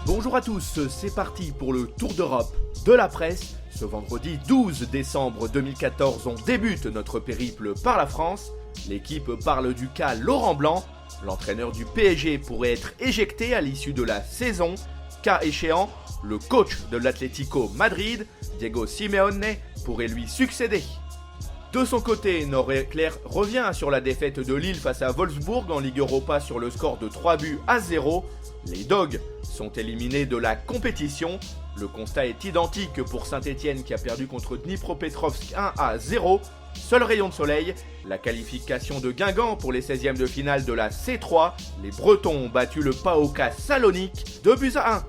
Bonjour à tous, c'est parti pour le Tour d'Europe de la presse. Ce vendredi 12 décembre 2014, on débute notre périple par la France. L'équipe parle du cas Laurent Blanc. L'entraîneur du PSG pourrait être éjecté à l'issue de la saison. Cas échéant, le coach de l'Atlético Madrid, Diego Simeone, pourrait lui succéder. De son côté, Nord-Éclair revient sur la défaite de Lille face à Wolfsburg en Ligue Europa sur le score de 3-0. Les Dogs sont éliminés de la compétition. Le constat est identique pour Saint-Etienne qui a perdu contre Dnipropetrovsk 1-0. Seul rayon de soleil, la qualification de Guingamp pour les 16e de finale de la C3. Les Bretons ont battu le PAOK Salonique 2-1.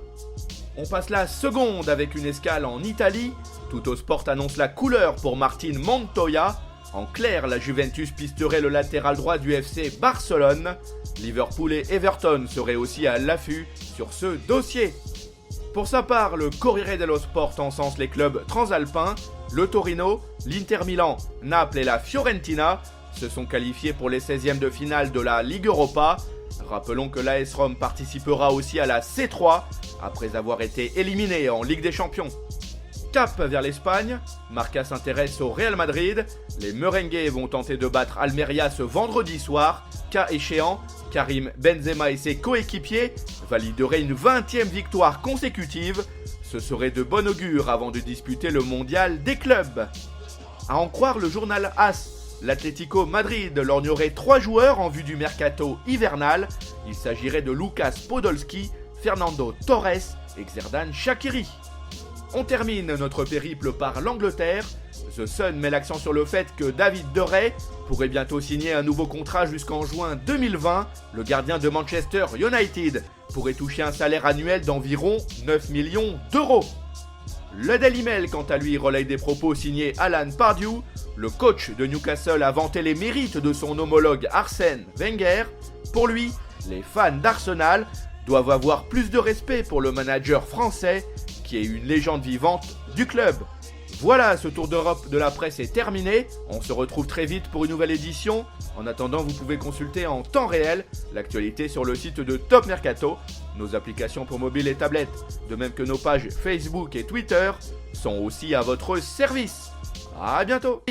On passe la seconde avec une escale en Italie. Tuttosport annonce la couleur pour Martin Montoya. En clair, la Juventus pisterait le latéral droit du FC Barcelone. Liverpool et Everton seraient aussi à l'affût sur ce dossier. Pour sa part, le Corriere dello Sport encense les clubs transalpins. Le Torino, l'Inter Milan, Naples et la Fiorentina se sont qualifiés pour les 16e de finale de la Ligue Europa. Rappelons que l'AS Rome participera aussi à la C3 après avoir été éliminé en Ligue des Champions. Cap vers l'Espagne, Marca s'intéresse au Real Madrid. Les Merengues vont tenter de battre Almeria ce vendredi soir. Cas échéant, Karim Benzema et ses coéquipiers valideraient une 20e victoire consécutive. Ce serait de bon augure avant de disputer le mondial des clubs. À en croire le journal AS, l'Atlético Madrid lorgnerait 3 joueurs en vue du mercato hivernal. Il s'agirait de Lucas Podolski, Fernando Torres et Xherdan Shaqiri. On termine notre périple par l'Angleterre. The Sun met l'accent sur le fait que David De Gea pourrait bientôt signer un nouveau contrat jusqu'en juin 2020. Le gardien de Manchester United pourrait toucher un salaire annuel d'environ 9 millions d'euros. Le Daily Mail, quant à lui, relaye des propos signés Alan Pardew. Le coach de Newcastle a vanté les mérites de son homologue Arsène Wenger. Pour lui, les fans d'Arsenal doivent avoir plus de respect pour le manager français qui est une légende vivante du club. Voilà, ce tour d'Europe de la presse est terminé. On se retrouve très vite pour une nouvelle édition. En attendant, vous pouvez consulter en temps réel l'actualité sur le site de Top Mercato. Nos applications pour mobile et tablette, de même que nos pages Facebook et Twitter, sont aussi à votre service. À bientôt.